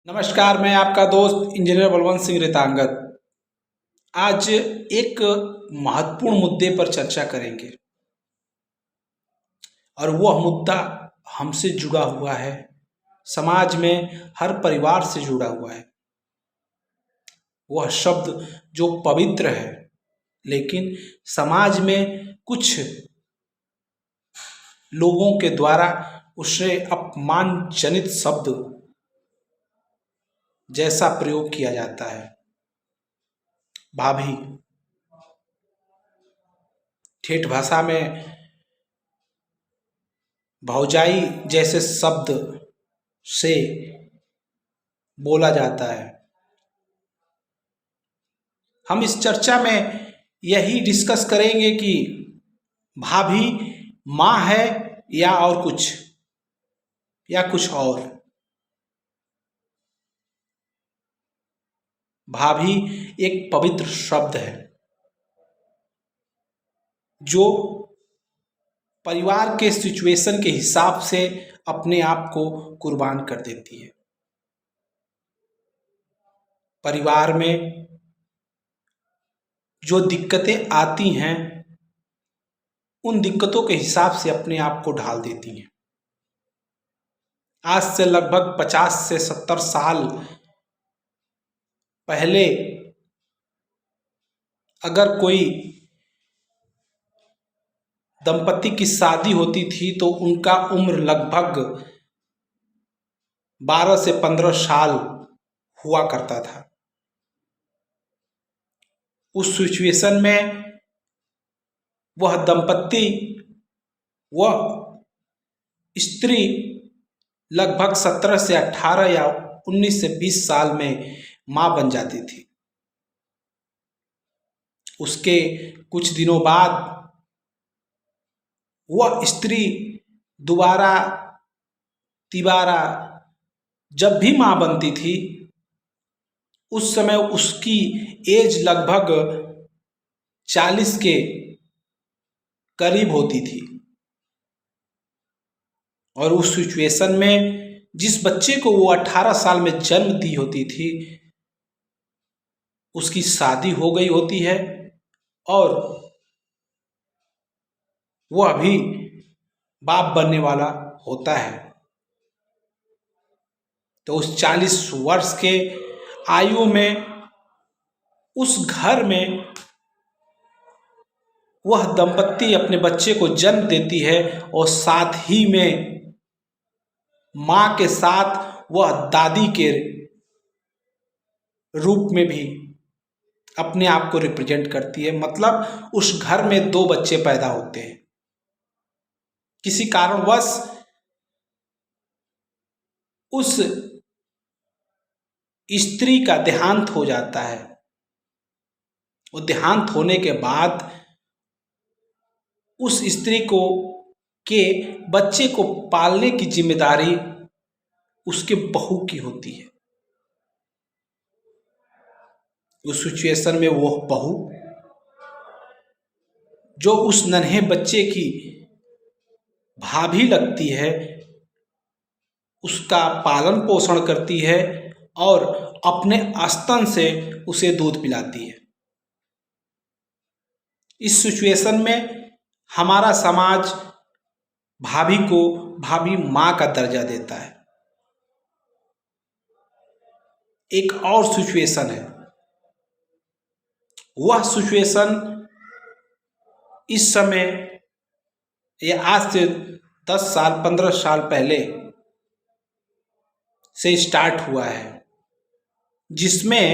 नमस्कार, मैं आपका दोस्त इंजीनियर बलवंत सिंह रेतांगत। आज एक महत्वपूर्ण मुद्दे पर चर्चा करेंगे और वह मुद्दा हमसे जुड़ा हुआ है, समाज में हर परिवार से जुड़ा हुआ है। वह शब्द जो पवित्र है, लेकिन समाज में कुछ लोगों के द्वारा उसे अपमानजनित शब्द जैसा प्रयोग किया जाता है। भाभी, ठेठ भाषा में भौजाई जैसे शब्द से बोला जाता है। हम इस चर्चा में यही डिस्कस करेंगे कि भाभी माँ है या और कुछ या कुछ और। भाभी एक पवित्र शब्द है जो परिवार के सिचुएशन के हिसाब से अपने आप को कुर्बान कर देती है। परिवार में जो दिक्कतें आती हैं, उन दिक्कतों के हिसाब से अपने आप को ढाल देती हैं। आज से लगभग 50 से 70 साल पहले अगर कोई दंपति की शादी होती थी तो उनका उम्र लगभग 12 से 15 साल हुआ करता था। उस सिचुएशन में वह दंपति, वह स्त्री लगभग 17 से 18 या 19 से 20 साल में मां बन जाती थी। उसके कुछ दिनों बाद वह स्त्री दोबारा तिबारा जब भी मां बनती थी, उस समय उसकी एज लगभग 40 के करीब होती थी। और उस सिचुएशन में जिस बच्चे को वो 18 साल में जन्म दी होती थी, उसकी शादी हो गई होती है और वह भी बाप बनने वाला होता है। तो उस 40 वर्ष के आयु में उस घर में वह दंपत्ति अपने बच्चे को जन्म देती है और साथ ही में मां के साथ वह दादी के रूप में भी अपने आप को रिप्रेजेंट करती है। मतलब उस घर में 2 बच्चे पैदा होते हैं। किसी कारणवश उस स्त्री का देहांत हो जाता है। वो देहांत होने के बाद उस स्त्री को के बच्चे को पालने की जिम्मेदारी उसके बहू की होती है। उस सिचुएशन में वो बहू जो उस नन्हे बच्चे की भाभी लगती है, उसका पालन पोषण करती है और अपने स्तन से उसे दूध पिलाती है। इस सिचुएशन में हमारा समाज भाभी को भाभी मां का दर्जा देता है। एक और सिचुएशन है, वह सिचुएशन इस समय या आज से 10 साल 15 साल पहले से स्टार्ट हुआ है, जिसमें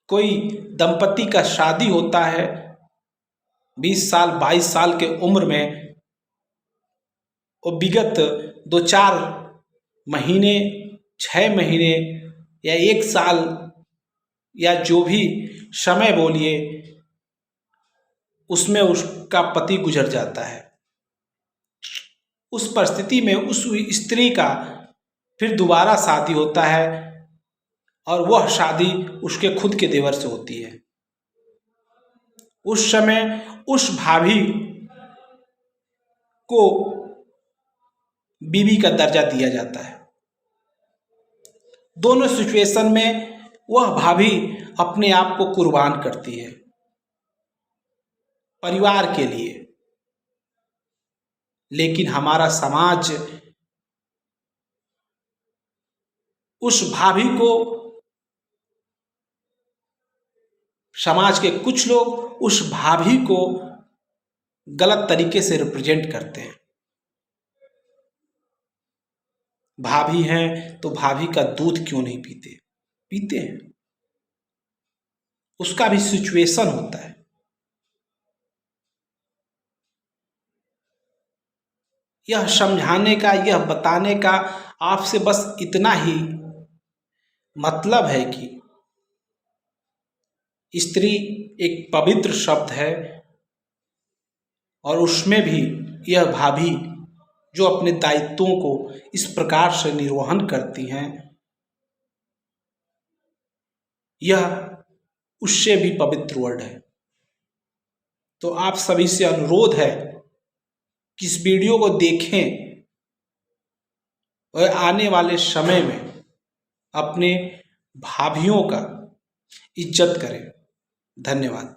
कोई दंपति का शादी होता है 20 साल 22 साल के उम्र में। और विगत 2-4 महीने, 6 महीने या 1 साल या जो भी समय बोलिए, उसमें उसका पति गुजर जाता है। उस परिस्थिति में उस स्त्री का फिर दोबारा शादी होता है और वह शादी उसके खुद के देवर से होती है। उस समय उस भाभी को बीवी का दर्जा दिया जाता है। दोनों सिचुएशन में वह भाभी अपने आप को कुर्बान करती है परिवार के लिए, लेकिन हमारा समाज उस भाभी को, समाज के कुछ लोग उस भाभी को गलत तरीके से रिप्रेजेंट करते हैं। भाभी हैं तो भाभी का दूध क्यों नहीं पीते? पीते हैं, उसका भी सिचुएशन होता है। यह समझाने का, यह बताने का आपसे बस इतना ही मतलब है कि स्त्री एक पवित्र शब्द है और उसमें भी यह भाभी जो अपने दायित्वों को इस प्रकार से निर्वहन करती हैं, यह उससे भी पवित्र वर्ड है। तो आप सभी से अनुरोध है कि इस वीडियो को देखें और आने वाले समय में अपने भाभियों का इज्जत करें। धन्यवाद।